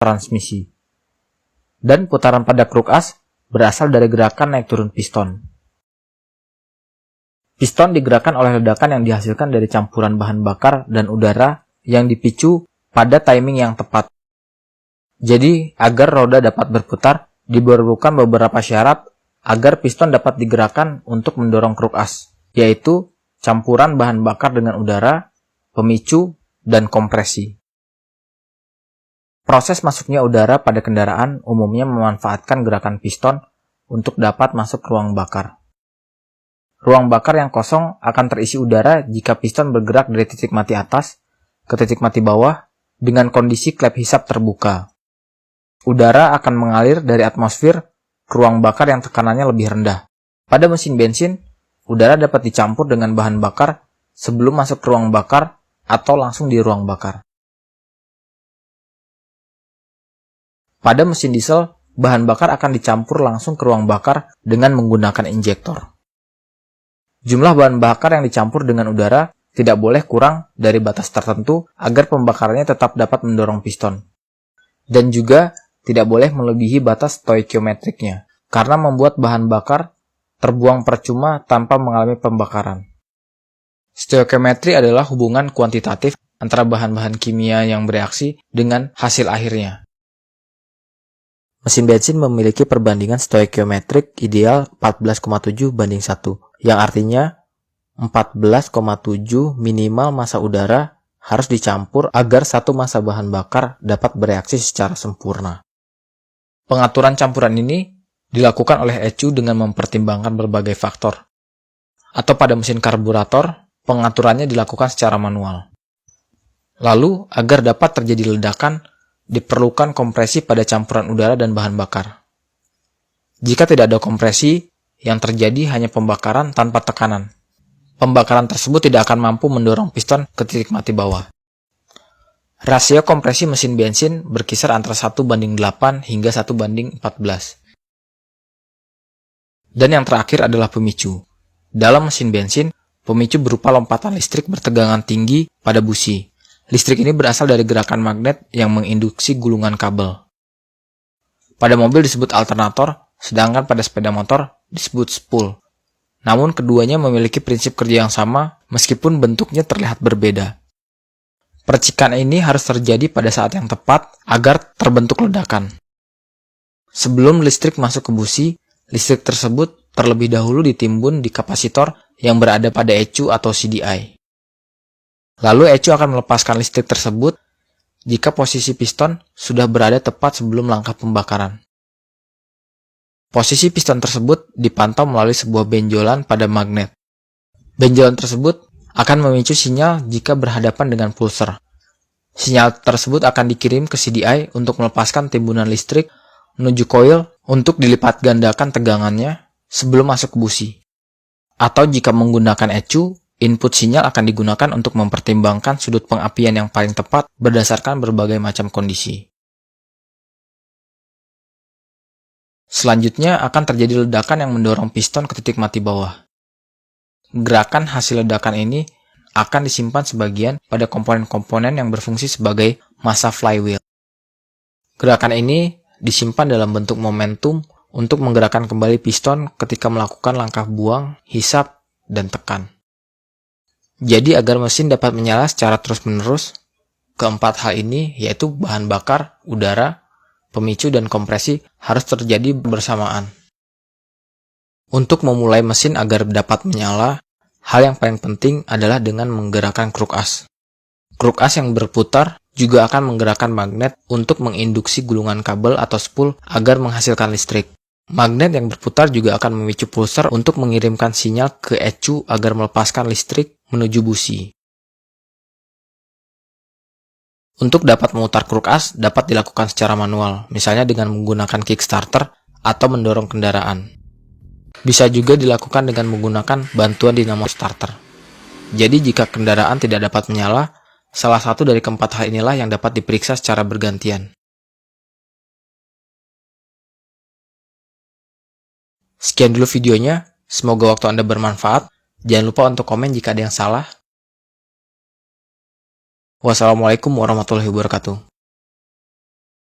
transmisi. Dan putaran pada kruk as berasal dari gerakan naik turun piston. Piston digerakkan oleh ledakan yang dihasilkan dari campuran bahan bakar dan udara yang dipicu pada timing yang tepat. Jadi, agar roda dapat berputar, diperlukan beberapa syarat agar piston dapat digerakkan untuk mendorong kruk as, yaitu campuran bahan bakar dengan udara, pemicu, dan kompresi. Proses masuknya udara pada kendaraan umumnya memanfaatkan gerakan piston untuk dapat masuk ke ruang bakar. Ruang bakar yang kosong akan terisi udara jika piston bergerak dari titik mati atas ke titik mati bawah dengan kondisi klep hisap terbuka. Udara akan mengalir dari atmosfer ke ruang bakar yang tekanannya lebih rendah. Pada mesin bensin, udara dapat dicampur dengan bahan bakar sebelum masuk ke ruang bakar atau langsung di ruang bakar. Pada mesin diesel, bahan bakar akan dicampur langsung ke ruang bakar dengan menggunakan injektor. Jumlah bahan bakar yang dicampur dengan udara tidak boleh kurang dari batas tertentu agar pembakarannya tetap dapat mendorong piston. Dan juga tidak boleh melebihi batas stoikiometriknya, karena membuat bahan bakar terbuang percuma tanpa mengalami pembakaran. Stoikiometri adalah hubungan kuantitatif antara bahan-bahan kimia yang bereaksi dengan hasil akhirnya. Mesin bensin memiliki perbandingan stoikiometrik ideal 14,7:1, yang artinya 14,7 minimal massa udara harus dicampur agar satu massa bahan bakar dapat bereaksi secara sempurna. Pengaturan campuran ini dilakukan oleh ECU dengan mempertimbangkan berbagai faktor. Atau pada mesin karburator, pengaturannya dilakukan secara manual. Lalu, agar dapat terjadi ledakan, diperlukan kompresi pada campuran udara dan bahan bakar. Jika tidak ada kompresi, yang terjadi hanya pembakaran tanpa tekanan. Pembakaran tersebut tidak akan mampu mendorong piston ke titik mati bawah. Rasio kompresi mesin bensin berkisar antara 1:8 hingga 1:14. Dan yang terakhir adalah pemicu. Dalam mesin bensin, pemicu berupa lompatan listrik bertegangan tinggi pada busi. Listrik ini berasal dari gerakan magnet yang menginduksi gulungan kabel. Pada mobil disebut alternator, sedangkan pada sepeda motor disebut spool. Namun keduanya memiliki prinsip kerja yang sama meskipun bentuknya terlihat berbeda. Percikan ini harus terjadi pada saat yang tepat agar terbentuk ledakan. Sebelum listrik masuk ke busi, listrik tersebut terlebih dahulu ditimbun di kapasitor yang berada pada ECU atau CDI. Lalu ECU akan melepaskan listrik tersebut jika posisi piston sudah berada tepat sebelum langkah pembakaran. Posisi piston tersebut dipantau melalui sebuah benjolan pada magnet. Benjolan tersebut akan memicu sinyal jika berhadapan dengan pulser. Sinyal tersebut akan dikirim ke CDI untuk melepaskan timbunan listrik menuju koil untuk dilipat gandakan tegangannya sebelum masuk ke busi. Atau jika menggunakan ECU, input sinyal akan digunakan untuk mempertimbangkan sudut pengapian yang paling tepat berdasarkan berbagai macam kondisi. Selanjutnya akan terjadi ledakan yang mendorong piston ke titik mati bawah. Gerakan hasil ledakan ini akan disimpan sebagian pada komponen-komponen yang berfungsi sebagai massa flywheel. Gerakan ini disimpan dalam bentuk momentum untuk menggerakkan kembali piston ketika melakukan langkah buang, hisap, dan tekan. Jadi agar mesin dapat menyala secara terus-menerus, keempat hal ini yaitu bahan bakar, udara, pemicu, dan kompresi harus terjadi bersamaan. Untuk memulai mesin agar dapat menyala, hal yang paling penting adalah dengan menggerakkan kruk as. Kruk as yang berputar juga akan menggerakkan magnet untuk menginduksi gulungan kabel atau spool agar menghasilkan listrik. Magnet yang berputar juga akan memicu pulser untuk mengirimkan sinyal ke ECU agar melepaskan listrik menuju busi. Untuk dapat memutar kruk as dapat dilakukan secara manual, misalnya dengan menggunakan kickstarter atau mendorong kendaraan. Bisa juga dilakukan dengan menggunakan bantuan dinamo starter. Jadi jika kendaraan tidak dapat menyala, salah satu dari keempat hal inilah yang dapat diperiksa secara bergantian. Sekian dulu videonya, semoga waktu Anda bermanfaat. Jangan lupa untuk komen jika ada yang salah. Wassalamualaikum warahmatullahi wabarakatuh.